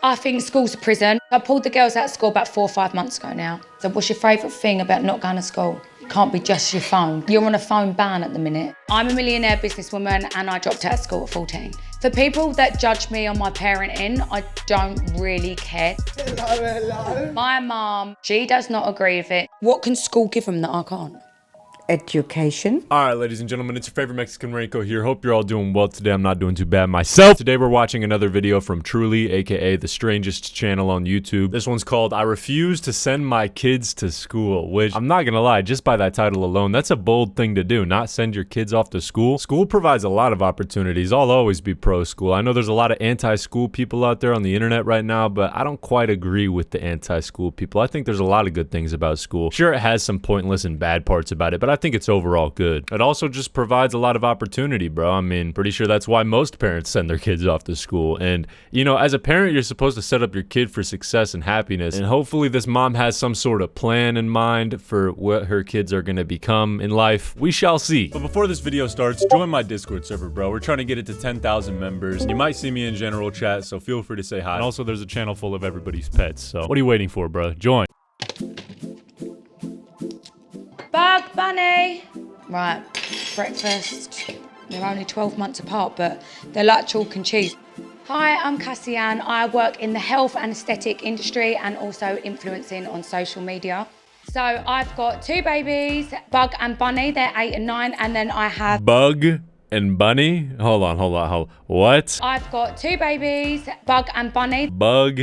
I think school's a prison. I pulled the girls out of school about 4 or 5 months ago now. So what's your favourite thing about not going to school? It can't be just your phone. You're on a phone ban at the minute. I'm a millionaire businesswoman and I dropped out of school at 14. For people that judge me on my parenting, I don't really care. My mum, she does not agree with it. What can school give them that I can't? Education. All right, ladies and gentlemen, it's your favorite Mexican Renko here. Hope you're all doing well today. I'm not doing too bad myself. Today we're watching another video from Truly, aka the strangest channel on YouTube. This one's called I Refuse to Send My Kids to School, which I'm not gonna lie, just by that title alone, that's a bold thing to do, not send your kids off to school. School provides a lot of opportunities. I'll always be pro school. I know there's a lot of anti-school people out there on the internet right now, but I don't quite agree with the anti-school people. I think there's a lot of good things about school. Sure, it has some pointless and bad parts about it, but I think it's overall good. It also just provides a lot of opportunity, bro. I mean, pretty sure that's why most parents send their kids off to school. And, you know, as a parent, you're supposed to set up your kid for success and happiness. And hopefully this mom has some sort of plan in mind for what her kids are going to become in life. We shall see. But before this video starts, join my Discord server, bro. We're trying to get it to 10,000 members. You might see me in general chat, so feel free to say hi. And also, there's a channel full of everybody's pets. So what are you waiting for, bro? Join. Bug Bunny! Right, breakfast. They're only 12 months apart, but they're like chalk and cheese. Hi, I'm Cassian. I work in the health and aesthetic industry and also influencing on social media. So I've got 2 babies, Bug and Bunny. They're 8 and 9, and then I have... Bug and Bunny? Hold on. What? I've got 2 babies, Bug and Bunny. Bug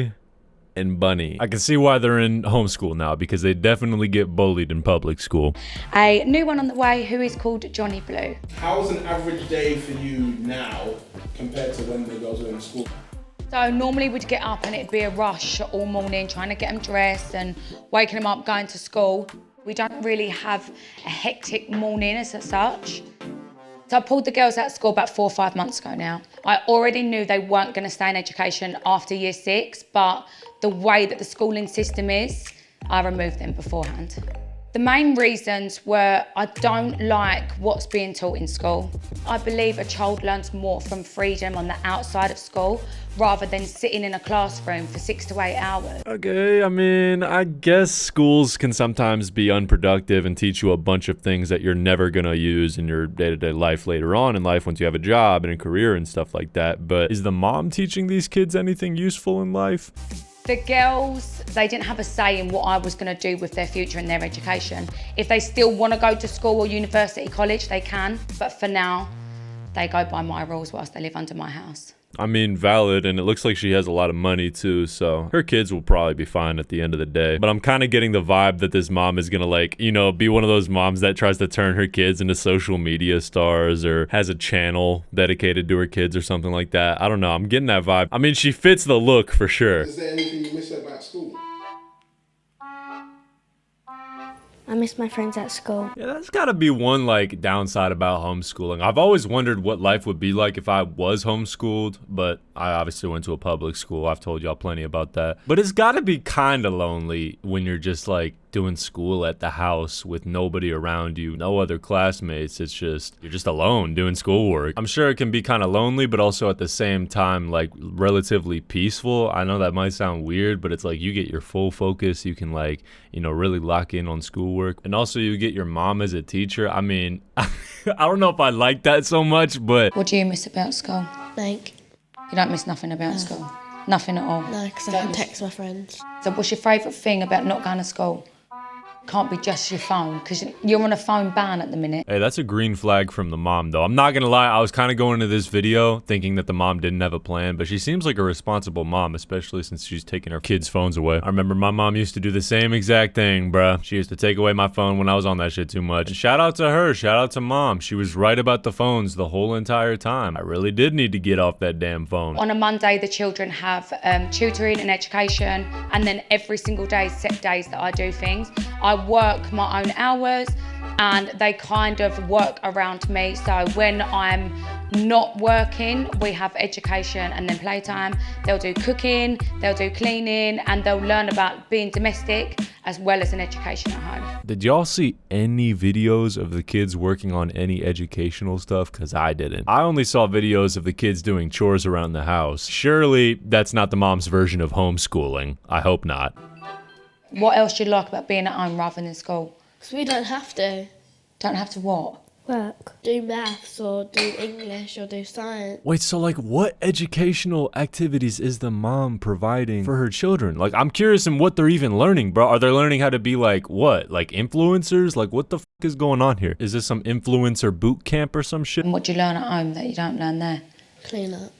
and Bunny. I can see why they're in homeschool now, because they definitely get bullied in public school. A new one on the way who is called Johnny Blue. How's an average day for you now compared to when the girls were in school? So normally we'd get up and it'd be a rush all morning trying to get them dressed and waking them up going to school. We don't really have a hectic morning as such. So I pulled the girls out of school about 4 or 5 months ago now. I already knew they weren't going to stay in education after year 6, but the way that the schooling system is, I removed them beforehand. The main reasons were I don't like what's being taught in school. I believe a child learns more from freedom on the outside of school rather than sitting in a classroom for 6 to 8 hours. Okay, I mean, I guess schools can sometimes be unproductive and teach you a bunch of things that you're never gonna use in your day-to-day life later on in life once you have a job and a career and stuff like that. But is the mom teaching these kids anything useful in life? The girls, they didn't have a say in what I was going to do with their future and their education. If they still want to go to school or university, college, they can. But for now, they go by my rules whilst they live under my house. I mean, valid, and it looks like she has a lot of money too, so her kids will probably be fine at the end of the day. But I'm kind of getting the vibe that this mom is gonna, like, you know, be one of those moms that tries to turn her kids into social media stars or has a channel dedicated to her kids or something like that. I don't know, I'm getting that vibe. I mean, she fits the look for sure. Is there anything you miss about school? I miss my friends at school. Yeah, that's gotta be one, like, downside about homeschooling. I've always wondered what life would be like if I was homeschooled, but I obviously went to a public school. I've told y'all plenty about that. But it's gotta be kind of lonely when you're just, like, doing school at the house with nobody around you, no other classmates. It's just, you're just alone doing schoolwork. I'm sure it can be kind of lonely, but also at the same time, like, relatively peaceful. I know that might sound weird, but it's like you get your full focus. You can, like, you know, really lock in on schoolwork. And also you get your mom as a teacher. I mean, I don't know if I like that so much, but... What do you miss about school? Like, You don't miss nothing about school? Nothing at all? no, because I can text my friends. So what's your favourite thing about not going to school? Can't be just your phone, because you're on a phone ban at the minute. Hey, that's a green flag from the mom, though. I'm not gonna lie, I was kind of going into this video thinking that the mom didn't have a plan, but she seems like a responsible mom, especially since she's taking her kids' phones away. I remember my mom used to do the same exact thing, bruh. She used to take away my phone when I was on that shit too much. And shout out to her, shout out to mom. She was right about the phones the whole entire time. I really did need to get off that damn phone. On a Monday, the children have tutoring and education, and then every single day, set days that I do things. I work my own hours and they kind of work around me. So when I'm not working, we have education and then playtime. They'll do cooking, they'll do cleaning, and they'll learn about being domestic as well as an education at home. Did y'all see any videos of the kids working on any educational stuff? Because I didn't. I only saw videos of the kids doing chores around the house. Surely that's not the mom's version of homeschooling. I hope not. What else do you like about being at home rather than school? Because we don't have to Don't have to what? work, do maths or do English or do science. Wait, so like what educational activities is the mom providing for her children? Like I'm curious in what they're even learning, bro. Are they learning how to be like what? Like influencers? Like what the f is going on here? Is this some influencer boot camp or some shit? And what do you learn at home that you don't learn there? Clean up.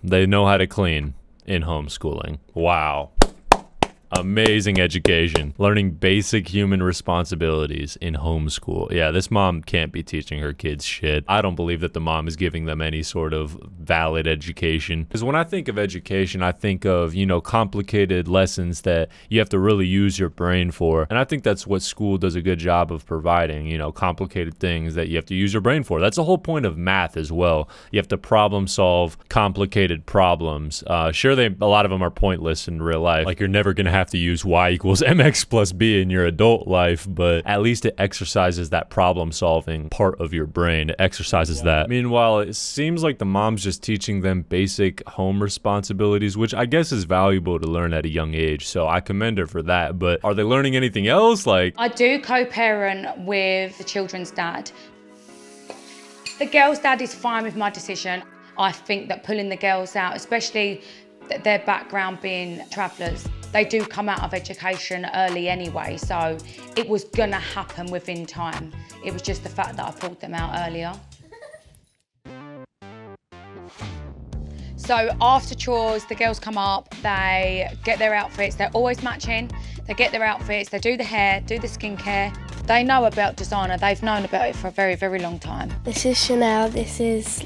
They know how to clean in homeschooling. Wow. Amazing education. Learning basic human responsibilities in homeschool. Yeah, this mom can't be teaching her kids shit. I don't believe that the mom is giving them any sort of valid education. Because when I think of education, I think of, you know, complicated lessons that you have to really use your brain for. And I think that's what school does a good job of providing, you know, complicated things that you have to use your brain for. That's the whole point of math as well. You have to problem solve complicated problems. Sure, a lot of them are pointless in real life. Like you're never going to have to use y equals mx plus b in your adult life, but at least it exercises that problem solving part of your brain. It exercises that. Meanwhile, it seems like the mom's just teaching them basic home responsibilities, which I guess is valuable to learn at a young age, so I commend her for that. But are they learning anything else? Like, I do co-parent with the children's dad. The girl's dad is fine with my decision. I think that pulling the girls out, especially their background being travellers, they do come out of education early anyway, so it was gonna happen within time. It was just the fact that I pulled them out earlier. So after chores, the girls come up, they get their outfits, they're always matching. They get their outfits, they do the hair, do the skincare. They know about designer, they've known about it for a very, very long time. This is Chanel, this is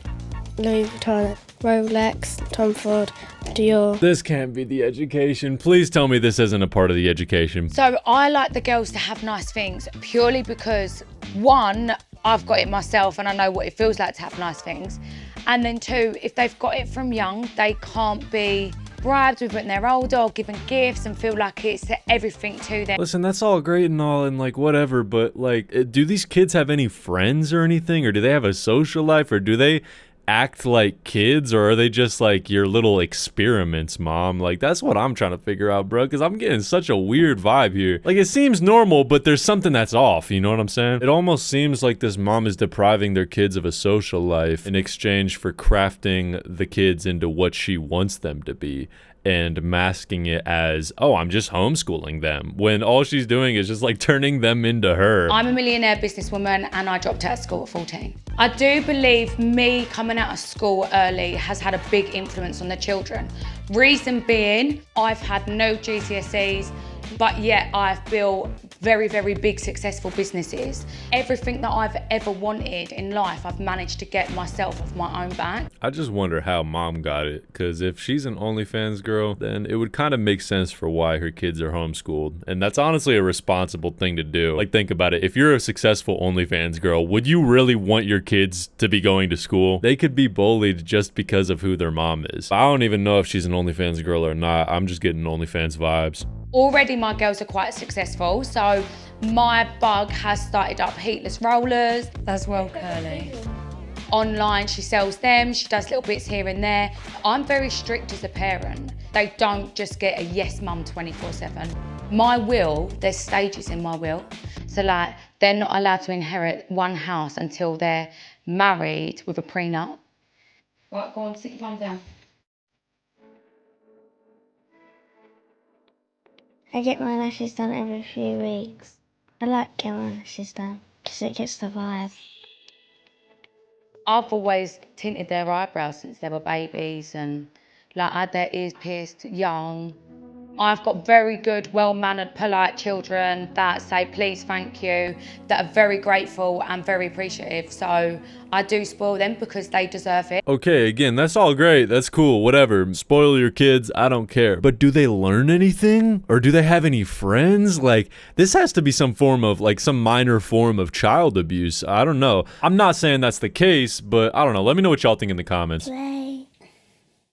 Louis Vuitton, Rolex, Tom Ford, Dior. this can't be the education. Please tell me this isn't a part of the education. So I like the girls to have nice things purely because, one, I've got it myself and I know what it feels like to have nice things. And then two, if they've got it from young, they can't be bribed with when they're older or given gifts and feel like it's everything to them. Listen, that's all great and all and like whatever, but like, do these kids have any friends or anything? Or do they have a social life? Or do they act like kids, or are they just like your little experiments, mom? Like that's what I'm trying to figure out, bro, because I'm getting such a weird vibe here. Like it seems normal, but there's something that's off, you know what I'm saying? It almost seems like this mom is depriving their kids of a social life in exchange for crafting the kids into what she wants them to be and masking it as, oh, I'm just homeschooling them, when all she's doing is just like turning them into her. I'm a millionaire businesswoman and I dropped out of school at 14. I do believe me coming out of school early has had a big influence on the children. Reason being, I've had no GCSEs, but yet I've built very, very big successful businesses. Everything that I've ever wanted in life, I've managed to get myself off my own back. I just wonder how mom got it, because if she's an OnlyFans girl, then it would kind of make sense for why her kids are homeschooled. And that's honestly a responsible thing to do. Like, think about it. If you're a successful OnlyFans girl, would you really want your kids to be going to school? They could be bullied just because of who their mom is. I don't even know if she's an OnlyFans girl or not. I'm just getting OnlyFans vibes. Already my girls are quite successful, so my bug has started up heatless rollers. That's well curly. Online, she sells them, she does little bits here and there. I'm very strict as a parent. They don't just get a yes mum 24/7. My will, there's stages in my will. So like, they're not allowed to inherit one house until they're married with a prenup. Right, go on, sit your bum down. I get my lashes done every few weeks. I like getting my lashes done because it gets the vibe. I've always tinted their eyebrows since they were babies and like I had their ears pierced young. I've got very good, well-mannered, polite children that say please, thank you, that are very grateful and very appreciative. So I do spoil them because they deserve it. Okay, again, that's all great. That's cool. Whatever. Spoil your kids. I don't care. But do they learn anything? Or do they have any friends? Like, this has to be some form of, like, some minor form of child abuse. I don't know. I'm not saying that's the case, but I don't know. Let me know what y'all think in the comments. Play.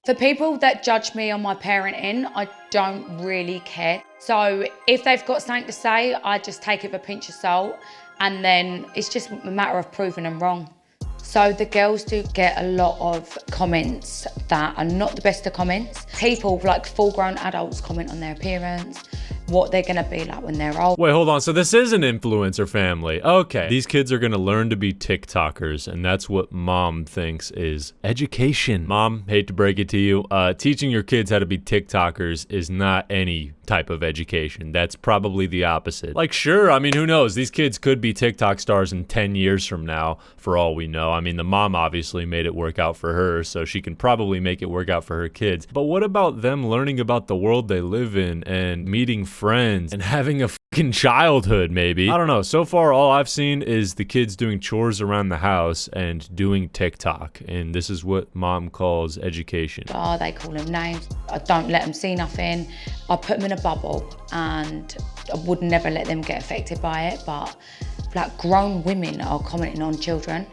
For people that judge me on my parenting, I don't really care. So if they've got something to say, I just take it with a pinch of salt, and then it's just a matter of proving them wrong. So the girls do get a lot of comments that are not the best of comments. People, like full-grown adults, comment on their appearance, what they're gonna be like when they're old. Wait, hold on. So this is an influencer family. Okay. These kids are gonna learn to be TikTokers, and that's what mom thinks is education. Mom, hate to break it to you, teaching your kids how to be TikTokers is not any type of education. That's probably the opposite. Like, sure, I mean, who knows? These kids could be TikTok stars in 10 years from now, for all we know. I mean, the mom obviously made it work out for her, so she can probably make it work out for her kids. But what about them learning about the world they live in and meeting friends and having a fucking childhood, maybe? I don't know. So far, all I've seen is the kids doing chores around the house and doing TikTok, and this is what mom calls education. Oh, they call them names. I don't let them see nothing. I put them in a bubble, and I would never let them get affected by it, but like grown women are commenting on children.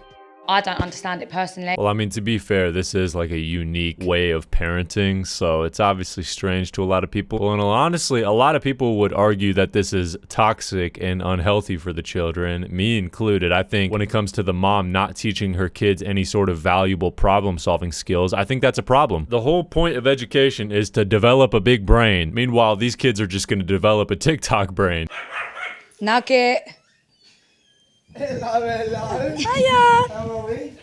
I don't understand it personally. Well, I mean, to be fair, this is like a unique way of parenting, so it's obviously strange to a lot of people. And honestly, a lot of people would argue that this is toxic and unhealthy for the children, me included. I think when it comes to the mom not teaching her kids any sort of valuable problem-solving skills, I think that's a problem. The whole point of education is to develop a big brain. Meanwhile, these kids are just gonna develop a TikTok brain. Nugget. Hello. Hiya. How are we?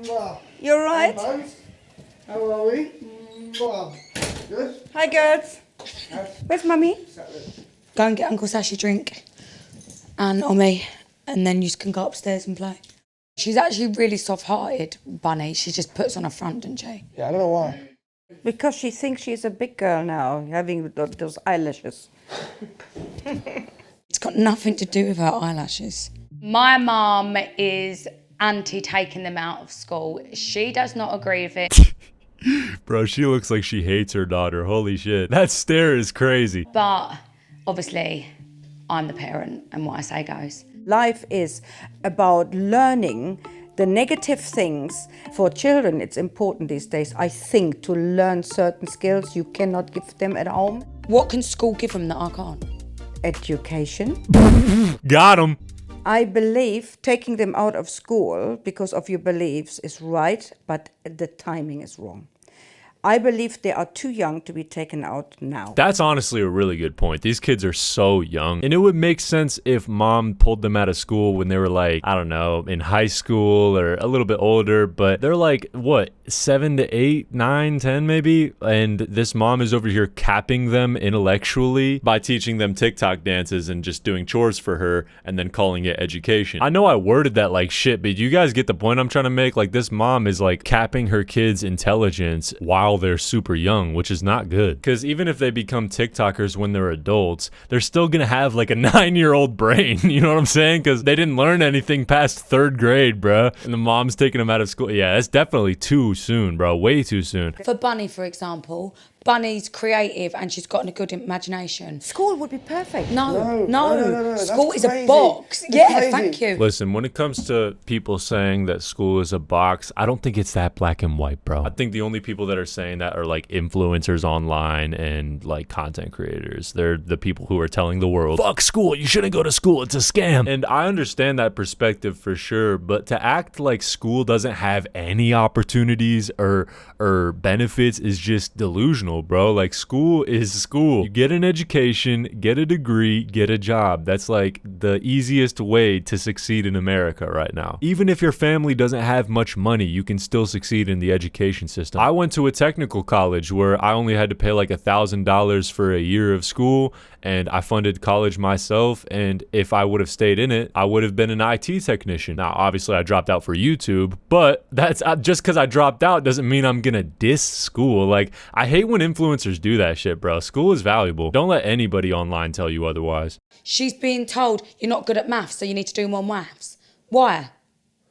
Mwah. You're right. Both. How are we? Mwah. Good. Hi, girls. Where's mummy? Go and get Uncle Sash a drink and Omi, and then you can go upstairs and play. She's actually really soft-hearted, Bunny. She just puts on a front, doesn't she? Yeah, I don't know why. Because she thinks she's a big girl now, having those eyelashes. It's got nothing to do with her eyelashes. My mum is anti taking them out of school. She does not agree with it. Bro, she looks like she hates her daughter. Holy shit. That stare is crazy. But obviously, I'm the parent, and what I say goes. Life is about learning the negative things. For children, it's important these days, I think, to learn certain skills you cannot give them at home. What can school give them that I can't? Education. Got him. I believe taking them out of school because of your beliefs is right, but the timing is wrong. I believe they are too young to be taken out now. That's honestly a really good point. These kids are so young. And it would make sense if mom pulled them out of school when they were like, I don't know, in high school or a little bit older. But they're like, what, 7 to 8, 9, 10 maybe? And this mom is over here capping them intellectually by teaching them TikTok dances and just doing chores for her and then calling it education. I know I worded that like shit, but you guys get the point I'm trying to make? Like, this mom is like capping her kids' intelligence while they're super young, which is not good. Because even if they become TikTokers when they're adults, they're still gonna have like a 9-year-old brain. You know what I'm saying? Because they didn't learn anything past 3rd grade, bro. And the mom's taking them out of school. Yeah, that's definitely too soon, bro. Way too soon. For Bunny, for example, Bunny's creative and she's got a good imagination. School would be perfect. No. That's School is a crazy. box. That's Yeah, crazy. thank you. Listen, when it comes to people saying that school is a box, I don't think it's that black and white, bro. I think the only people that are saying that are like influencers online and like content creators. They're the people who are telling the world, fuck school, you shouldn't go to school, it's a scam. And I understand that perspective for sure, but to act like school doesn't have any opportunities or benefits is just delusional, bro. Like, school is school. You get an education, get a degree, get a job. That's like the easiest way to succeed in America right now. Even if your family doesn't have much money, you can still succeed in the education system. I went to a technical college where I only had to pay like $1,000 for a year of school, and I funded college myself. And if I would have stayed in it, I would have been an IT technician. Now, obviously, I dropped out for YouTube, but that's just because I dropped out doesn't mean I'm gonna diss school. Like, I hate when influencers do that shit, bro. School is valuable. Don't let anybody online tell you otherwise. She's being told you're not good at maths, so you need to do more maths. Why?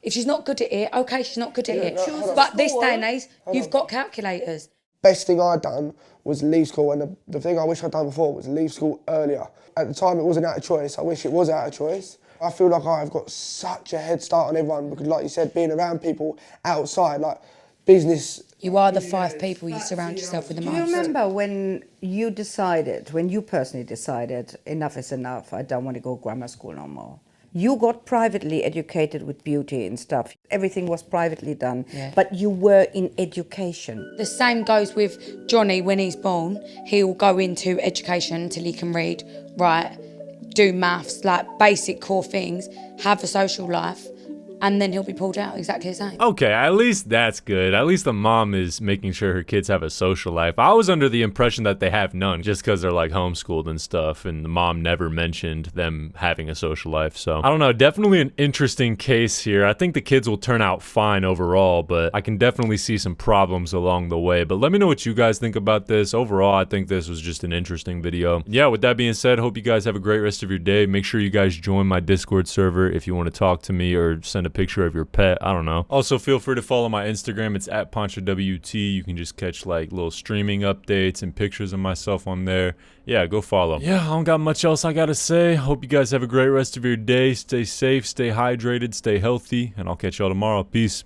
If she's not good at it, okay, she's not good at it. But this day and age, you've got calculators. Best thing I'd done was leave school, and the thing I wish I'd done before was leave school earlier. At the time, it wasn't out of choice. I wish it was out of choice. I feel like I've got such a head start on everyone because, like you said, being around people outside, like business. You are the 5 people you surround yourself with the most. Do you remember when you personally decided, enough is enough, I don't want to go grammar school no more? You got privately educated with beauty and stuff. Everything was privately done, but you were in education. The same goes with Johnny when he's born. He'll go into education until he can read, write, do maths, like basic core things, have a social life, and then he'll be pulled out exactly the same. Okay, at least that's good. At least the mom is making sure her kids have a social life. I was under the impression that they have none just because they're like homeschooled and stuff, and the mom never mentioned them having a social life. So I don't know, definitely an interesting case here. I think the kids will turn out fine overall, but I can definitely see some problems along the way. But let me know what you guys think about this. Overall, I think this was just an interesting video. Yeah, with that being said, hope you guys have a great rest of your day. Make sure you guys join my Discord server if you want to talk to me or send a picture of your pet. I don't know. Also, feel free to follow my Instagram. It's at PanchoWT. You can just catch like little streaming updates and pictures of myself on there. Yeah, go follow. Yeah, I don't got much else I gotta say. Hope you guys have a great rest of your day. Stay safe, stay hydrated, stay healthy, and I'll catch y'all tomorrow. Peace.